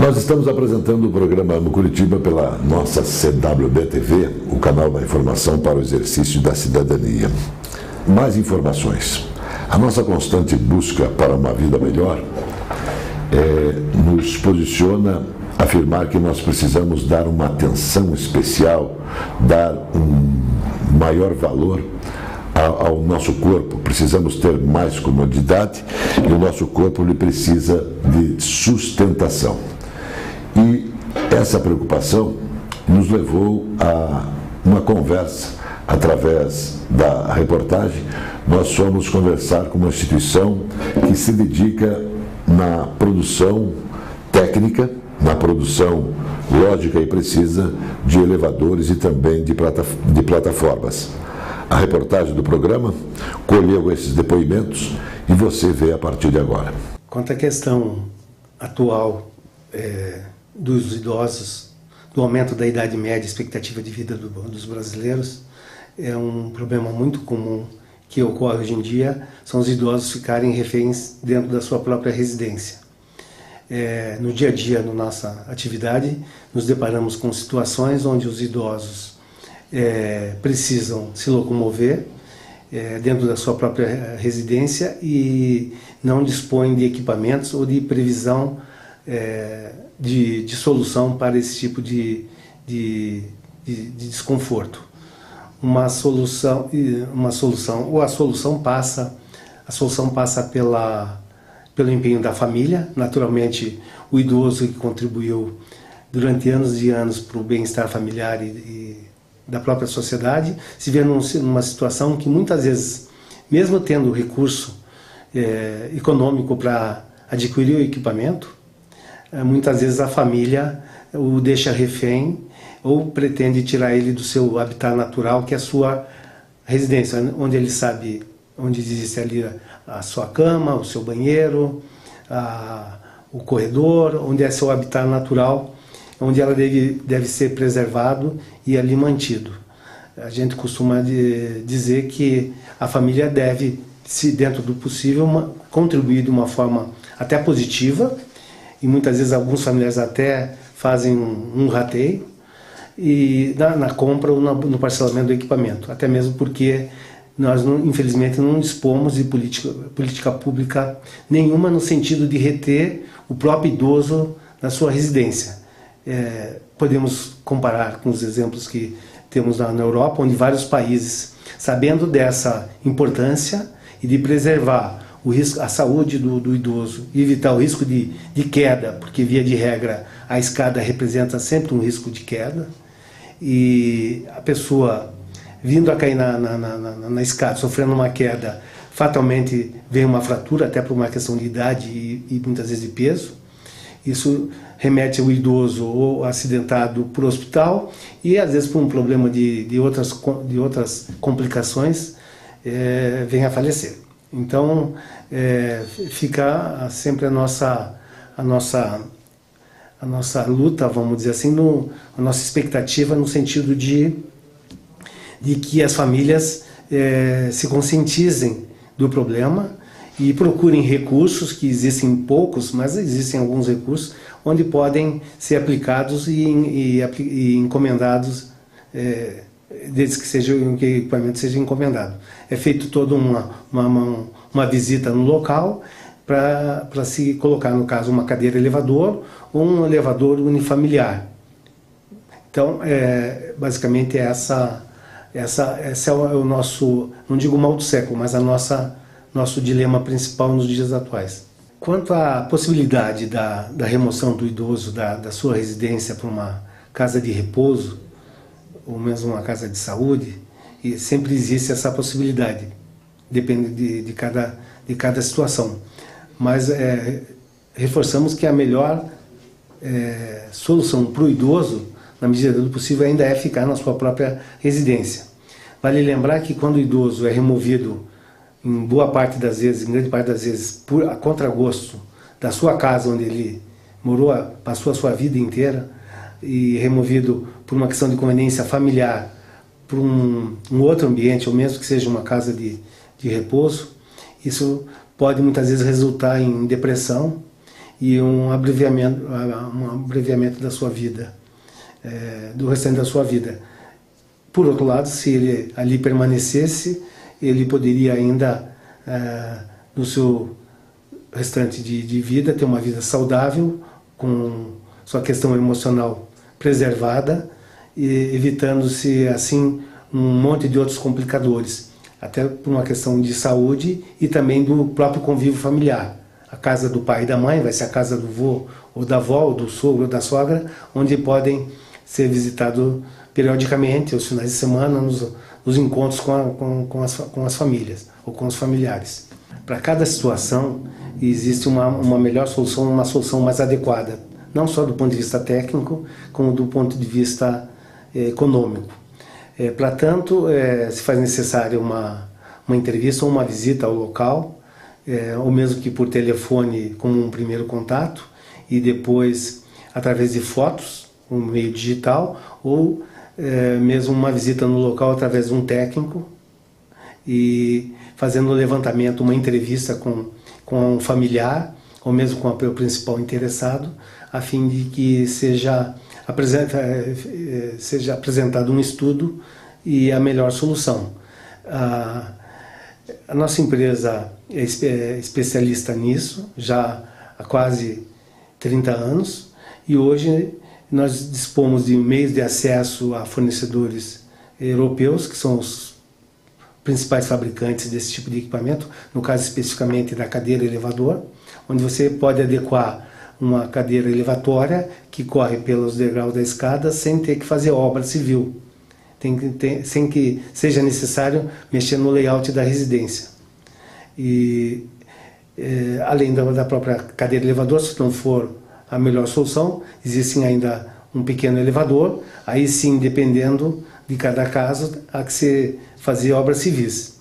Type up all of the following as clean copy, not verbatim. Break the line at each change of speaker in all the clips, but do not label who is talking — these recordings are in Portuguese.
Nós estamos apresentando o programa no Curitiba pela nossa CWB-TV, o canal da informação para o exercício da cidadania. Mais informações. A nossa constante busca para uma vida melhor nos posiciona a afirmar que nós precisamos dar uma atenção especial, dar um maior valor ao nosso corpo. Precisamos ter mais comodidade e o nosso corpo ele precisa de sustentação. E essa preocupação nos levou a uma conversa através da reportagem. Nós fomos conversar com uma instituição que se dedica na produção técnica, na produção lógica e precisa de elevadores e também de plataformas. A reportagem do programa colheu esses depoimentos e você vê a partir de agora.
Quanto à questão atual dos idosos, do aumento da idade média, expectativa de vida dos brasileiros, é um problema muito comum que ocorre hoje em dia, são os idosos ficarem reféns dentro da sua própria residência. No dia a dia, na nossa atividade, nos deparamos com situações onde os idosos precisam se locomover dentro da sua própria residência e não dispõem de equipamentos ou de previsão de solução para esse tipo de desconforto. A solução passa pelo empenho da família. Naturalmente, o idoso que contribuiu durante anos e anos para o bem-estar familiar e da própria sociedade, se vê numa situação que muitas vezes, mesmo tendo recurso econômico para adquirir o equipamento, muitas vezes a família o deixa refém ou pretende tirar ele do seu habitat natural, que é a sua residência, onde ele sabe onde existe ali a sua cama, o seu banheiro, o corredor, onde é seu habitat natural, onde ela deve ser preservado e ali mantido. A gente costuma dizer que a família deve, se dentro do possível, contribuir de uma forma até positiva, e muitas vezes alguns familiares até fazem um rateio, e na compra ou no parcelamento do equipamento, até mesmo porque nós, infelizmente, não dispomos de política pública nenhuma no sentido de reter o próprio idoso na sua residência. Podemos comparar com os exemplos que temos na Europa, onde vários países, sabendo dessa importância e de preservar a saúde do idoso e evitar o risco de queda, porque, via de regra, a escada representa sempre um risco de queda, e a pessoa vindo a cair na escada, sofrendo uma queda, fatalmente vem uma fratura, até por uma questão de idade e muitas vezes de peso. Isso remete ao idoso ou acidentado para o hospital e às vezes por um problema de outras complicações vem a falecer. Então fica sempre a nossa luta, vamos dizer assim, a nossa expectativa no sentido de que as famílias se conscientizem do problema e procurem recursos, que existem poucos, mas existem alguns recursos, onde podem ser aplicados e encomendados, desde que o equipamento seja encomendado. É feito toda uma visita no local, para se colocar, no caso, uma cadeira elevador ou um elevador unifamiliar. Então, basicamente, esse é o nosso, não digo mal do século, mas nosso dilema principal nos dias atuais. Quanto à possibilidade da remoção do idoso da sua residência para uma casa de repouso, ou mesmo uma casa de saúde, e sempre existe essa possibilidade, depende de cada situação. Mas reforçamos que a melhor solução para o idoso, na medida do possível, ainda é ficar na sua própria residência. Vale lembrar que quando o idoso é removido, em boa parte das vezes, em grande parte das vezes, a contragosto da sua casa onde ele morou, passou a sua vida inteira, e removido por uma questão de conveniência familiar para um outro ambiente, ou mesmo que seja uma casa de repouso, isso pode muitas vezes resultar em depressão e um abreviamento da sua vida, do restante da sua vida. Por outro lado, se ele ali permanecesse, ele poderia ainda, no seu restante de vida, ter uma vida saudável, com sua questão emocional preservada, e evitando-se, assim, um monte de outros complicadores, até por uma questão de saúde e também do próprio convívio familiar. A casa do pai e da mãe vai ser a casa do avô, ou da avó, ou do sogro, ou da sogra, onde podem ser visitados periodicamente, aos finais de semana, nos encontros com as famílias, ou com os familiares. Para cada situação, existe uma melhor solução, uma solução mais adequada, não só do ponto de vista técnico, como do ponto de vista econômico. Para tanto, se faz necessária uma entrevista ou uma visita ao local, ou mesmo que por telefone como um primeiro contato, e depois através de fotos, um meio digital, ou mesmo uma visita no local através de um técnico, e fazendo um levantamento, uma entrevista com um familiar, ou mesmo com o principal interessado, a fim de que seja apresentado um estudo e a melhor solução. A nossa empresa é especialista nisso, já há quase 30 anos, e hoje nós dispomos de meios de acesso a fornecedores europeus, que são os principais fabricantes desse tipo de equipamento, no caso especificamente da cadeira elevador, onde você pode adequar uma cadeira elevatória que corre pelos degraus da escada sem ter que fazer obra civil, sem que seja necessário mexer no layout da residência. E além da própria cadeira elevador, se não for a melhor solução, existe ainda um pequeno elevador, aí sim, dependendo de cada caso, há que se fazer obras civis.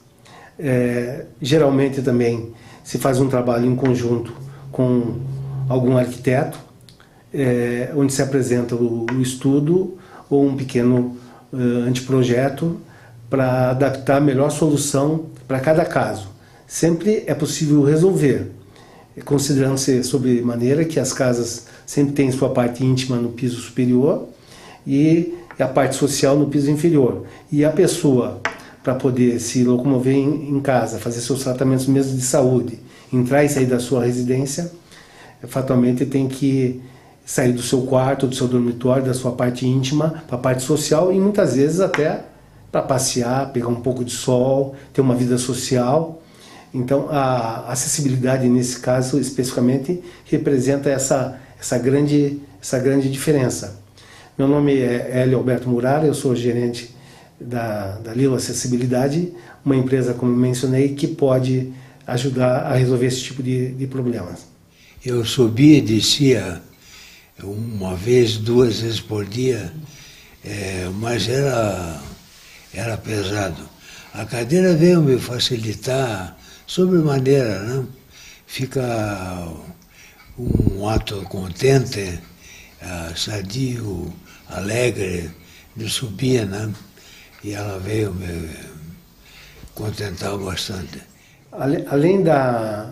Geralmente também se faz um trabalho em conjunto com algum arquiteto, onde se apresenta o estudo ou um pequeno anteprojeto para adaptar a melhor solução para cada caso. Sempre é possível resolver, considerando-se sobremaneira que as casas sempre têm sua parte íntima no piso superior e a parte social no piso inferior. E a pessoa, para poder se locomover em casa, fazer seus tratamentos mesmo de saúde, entrar e sair da sua residência, fatalmente tem que sair do seu quarto, do seu dormitório, da sua parte íntima, para a parte social e muitas vezes até para passear, pegar um pouco de sol, ter uma vida social. Então a acessibilidade nesse caso especificamente representa essa grande diferença. Meu nome é Hélio Alberto Murara, eu sou gerente da Lilo Acessibilidade, uma empresa, como mencionei, que pode ajudar a resolver esse tipo de problemas.
Eu subia e descia uma vez, 2 vezes por dia, mas era pesado. A cadeira veio me facilitar sobremaneira, né? Fica um ato contente, sadio, alegre de subir, né? E ela veio me contentar bastante.
Além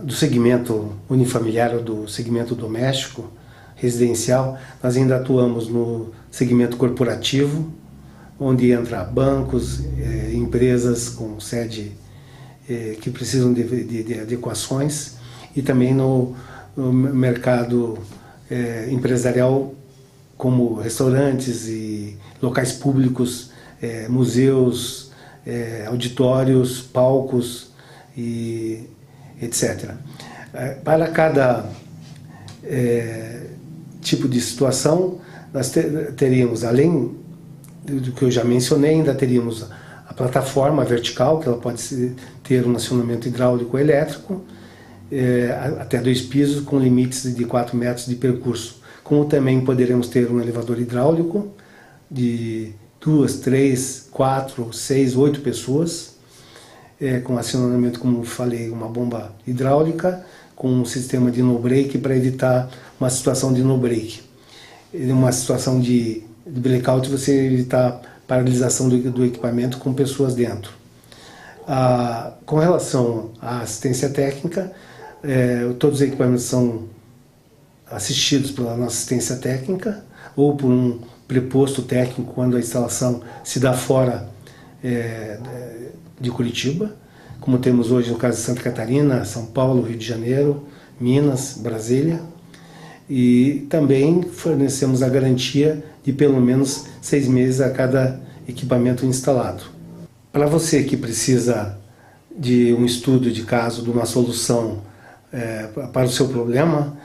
do segmento unifamiliar ou do segmento doméstico, residencial, nós ainda atuamos no segmento corporativo, onde entra bancos, empresas com sede que precisam de adequações, e também no mercado empresarial, como restaurantes e locais públicos, museus, auditórios, palcos, e etc. Para cada tipo de situação, nós teríamos, além do que eu já mencionei, ainda teríamos a plataforma vertical, que ela pode ter um acionamento hidráulico ou elétrico, até 2 pisos, com limites de 4 metros de percurso. Como também poderemos ter um elevador hidráulico de 2, 3, 4, 6, 8 pessoas, com acionamento, como falei, uma bomba hidráulica, com um sistema de no-break para evitar uma situação de no-break. Em uma situação de blackout, você evitar paralisação do equipamento com pessoas dentro. Com relação à assistência técnica, todos os equipamentos são assistidos pela nossa assistência técnica ou por um preposto técnico quando a instalação se dá fora de Curitiba, como temos hoje no caso de Santa Catarina, São Paulo, Rio de Janeiro, Minas, Brasília. E também fornecemos a garantia de pelo menos 6 meses a cada equipamento instalado. Para você que precisa de um estudo de caso, de uma solução para o seu problema,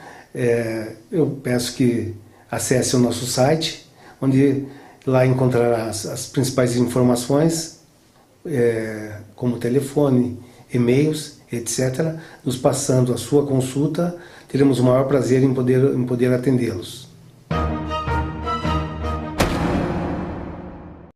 eu peço que acesse o nosso site, onde lá encontrará as principais informações, como telefone, e-mails, etc. Nos passando a sua consulta, teremos o maior prazer em poder atendê-los.